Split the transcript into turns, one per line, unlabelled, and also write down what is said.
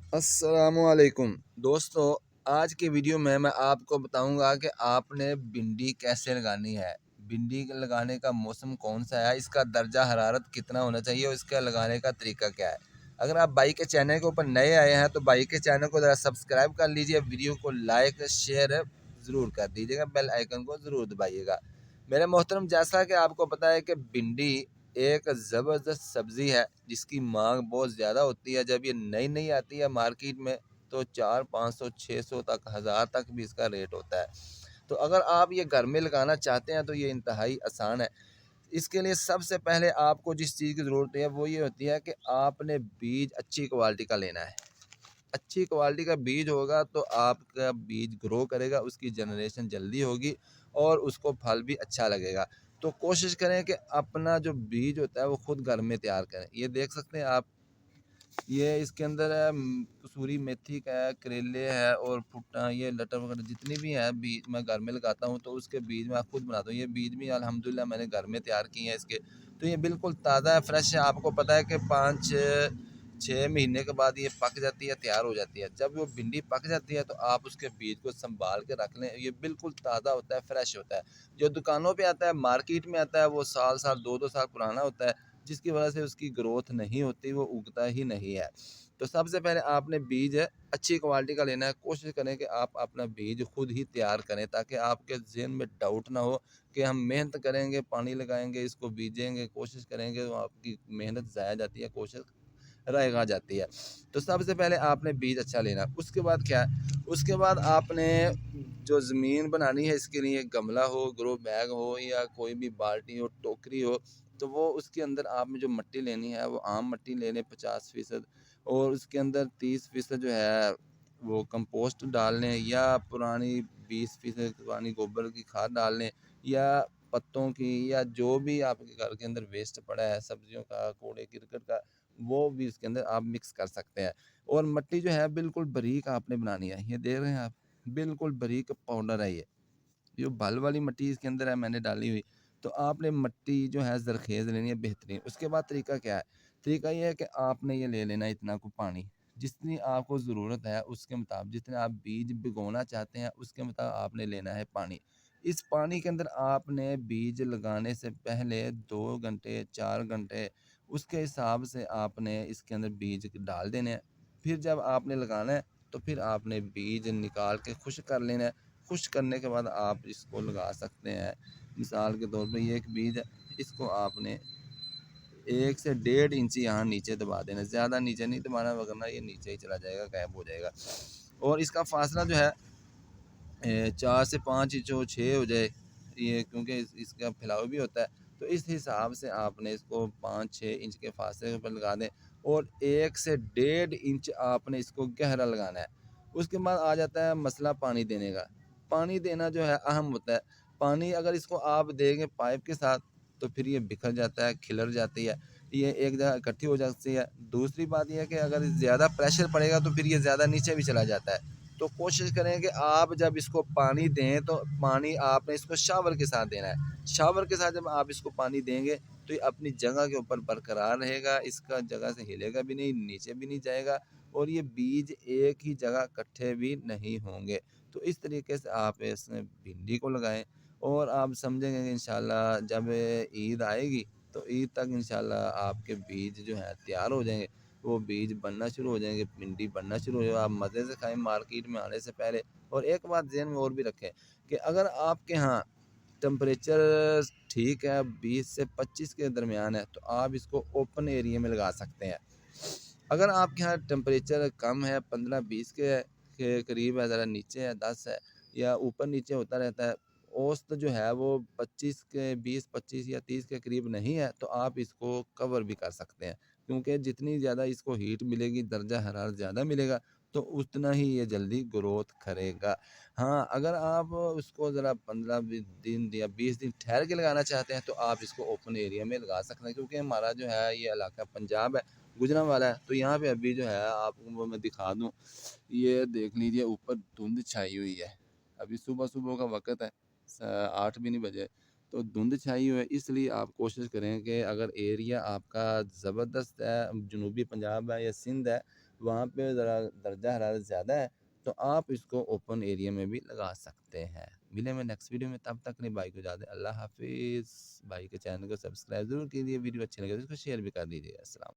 अस्सलामुअलैकुम दोस्तों, आज के वीडियो में मैं आपको बताऊंगा कि आपने भिंडी कैसे लगानी है। भिंडी लगाने का मौसम कौन सा है, इसका दर्जा हरारत कितना होना चाहिए और इसका लगाने का तरीका क्या है। अगर आप भाई के चैनल के ऊपर नए आए हैं तो भाई के चैनल को ज़रा सब्सक्राइब कर लीजिए, वीडियो को लाइक शेयर ज़रूर कर दीजिएगा, बेल आइकन को ज़रूर दबाइएगा। मेरे मोहतरम, जैसा कि आपको पता है कि भिंडी एक ज़बरदस्त सब्ज़ी है जिसकी मांग बहुत ज़्यादा होती है। जब ये नई नई आती है मार्केट में तो 400, 500, 600 तक, 1000 तक भी इसका रेट होता है। तो अगर आप ये घर में लगाना चाहते हैं तो ये इंतहाई आसान है। इसके लिए सबसे पहले आपको जिस चीज़ की ज़रूरत है वो ये होती है कि आपने बीज अच्छी क्वालिटी का लेना है। अच्छी क्वालिटी का बीज होगा तो आपका बीज ग्रो करेगा, उसकी जनरेशन जल्दी होगी और उसको फल भी अच्छा लगेगा। तो कोशिश करें कि अपना जो बीज होता है वो खुद घर में तैयार करें। ये देख सकते हैं आप, ये इसके अंदर है कसूरी मेथी का है, करेले है और भुट्टा, ये लटर वगैरह जितनी भी है बीज मैं घर में लगाता हूँ तो उसके बीज मैं खुद बनाता हूँ। ये बीज भी अल्हम्दुलिल्लाह मैंने घर में तैयार किए हैं इसके। तो ये बिल्कुल ताज़ा है, फ्रेश है। आपको पता है कि 5 6 महीने के बाद ये पक जाती है, तैयार हो जाती है। जब वो भिंडी पक जाती है तो आप उसके बीज को संभाल के रख लें। ये बिल्कुल ताज़ा होता है, फ्रेश होता है। जो दुकानों पे आता है, मार्केट में आता है, वो साल साल 2 2 साल पुराना होता है, जिसकी वजह से उसकी ग्रोथ नहीं होती, वो उगता ही नहीं है। तो सबसे पहले आपने बीज है अच्छी क्वालिटी का लेना है। कोशिश करें कि आप अपना बीज खुद ही तैयार करें ताकि आपके ज़हन में डाउट ना हो कि हम मेहनत करेंगे, पानी लगाएंगे, इसको बीजेंगे, कोशिश करेंगे, तो आपकी मेहनत ज़ाया जाती है, कोशिश रहेगा जाती है। तो सबसे पहले आपने बीज अच्छा लेना। उसके बाद क्या है, उसके बाद आपने जो ज़मीन बनानी है इसके लिए गमला हो, ग्रो बैग हो या कोई भी बाल्टी हो, टोकरी हो, तो वो उसके अंदर आपने जो मिट्टी लेनी है वो आम मिट्टी ले लें 50% और उसके अंदर 30% जो है वो कंपोस्ट डाल लें या पुरानी 20% पुरानी गोबर की खाद डाल लें या पत्तों की या जो भी आपके घर के अंदर वेस्ट पड़ा है सब्जियों का, कूड़े करकट का, वो भी इसके अंदर आप मिक्स कर सकते हैं। और मिट्टी जो है बिल्कुल बारीक आपने बनानी है। ये देख रहे हैं आप, बिल्कुल बारीक पाउडर है ये। जो बल वाली मिट्टी इसके अंदर है मैंने डाली हुई। तो आपने मिट्टी जो है ज़रख़ेज़ लेनी है बेहतरीन। उसके बाद तरीका क्या है? तरीका ये है कि आपने ये ले लेना इतना को पानी, जितनी आपको ज़रूरत है उसके मुताबिक, जितने आप बीज भिगोना चाहते हैं उसके मुताबिक आपने लेना है पानी। इस पानी के अंदर आपने बीज लगाने से पहले 2 घंटे, 4 घंटे उसके हिसाब से आपने इसके अंदर बीज डाल देने हैं। फिर जब आपने लगाना है तो फिर आपने बीज निकाल के खुश्क कर लेना है। खुश्क करने के बाद आप इसको लगा सकते हैं। मिसाल के तौर पे ये एक बीज है, इसको आपने 1 से 1.5 इंच यहाँ नीचे दबा देना, ज़्यादा नीचे नहीं दबाना वरना ये नीचे ही चला जाएगा, गायब हो जाएगा। और इसका फासला जो है 4 से 5 इंच हो, 6 हो जाए, ये क्योंकि इसका फैलाव भी होता है। तो इस हिसाब से आपने इसको 5 6 इंच के फासले पर लगा दें और 1 से 1.5 इंच आपने इसको गहरा लगाना है। उसके बाद आ जाता है मसला पानी देने का। पानी देना जो है अहम होता है। पानी अगर इसको आप देंगे पाइप के साथ तो फिर ये बिखर जाता है, खिलर जाती है, ये एक जगह इकट्ठी हो जाती है। दूसरी बात ये है कि अगर ज़्यादा प्रेशर पड़ेगा तो फिर ये ज़्यादा नीचे भी चला जाता है। तो कोशिश करें कि आप जब इसको पानी दें तो पानी आपने इसको शावर के साथ देना है। शावर के साथ जब आप इसको पानी देंगे तो ये अपनी जगह के ऊपर बरकरार रहेगा, इसका जगह से हिलेगा भी नहीं, नीचे भी नहीं जाएगा और ये बीज एक ही जगह इकट्ठे भी नहीं होंगे। तो इस तरीके से आप इसमें भिंडी को लगाएं और आप समझेंगे कि इंशाल्लाह जब ईद आएगी तो ईद तक इंशाल्लाह आपके बीज जो हैं तैयार हो जाएंगे। वो बीज बनना शुरू हो जाएँगे, भिंडी बनना शुरू हो जाएगा, आप मज़े से खाएँ मार्केट में आने से पहले। और एक बात ज़हन में और भी रखें कि अगर आपके यहाँ टेम्परेचर ठीक है 20 से 25 के दरमियान है तो आप इसको ओपन एरिया में लगा सकते हैं। अगर आपके यहाँ टेम्परेचर कम है 15 20 के करीब है, ज़रा नीचे है 10 है या ऊपर नीचे होता रहता है, औसत जो है वो 25 के 20 25 या 30 के करीब नहीं है तो आप इसको कवर भी कर सकते हैं। क्योंकि जितनी ज़्यादा इसको हीट मिलेगी, दर्जा हरारत ज़्यादा मिलेगा तो उतना ही ये जल्दी ग्रोथ करेगा। हाँ, अगर आप उसको ज़रा 15 दिन या 20 दिन ठहर के लगाना चाहते हैं तो आप इसको ओपन एरिया में लगा सकते हैं, क्योंकि हमारा जो है ये इलाका पंजाब है, गुजरांवाला है। तो यहाँ पे अभी जो है आपको वो मैं दिखा दूँ, ये देख लीजिए ऊपर धुंध छाई हुई है। अभी सुबह-सुबह का वक़्त है, 8 भी नहीं बजे, तो धुंध छाई हुई है। इसलिए आप कोशिश करें कि अगर एरिया आपका ज़बरदस्त है, जनूबी पंजाब है या सिंध है, वहाँ पे ज़रा दर्जा हरारत ज़्यादा है, तो आप इसको ओपन एरिया में भी लगा सकते हैं। मिलें मैं नेक्स्ट वीडियो में, तब तक के लिए भाई को इजाज़त, अल्लाह हाफ़िज़। भाई के चैनल को सब्सक्राइब ज़रूर कीजिए, वीडियो अच्छी लगे तो इसको शेयर भी कर दीजिएगा। अस्सलाम।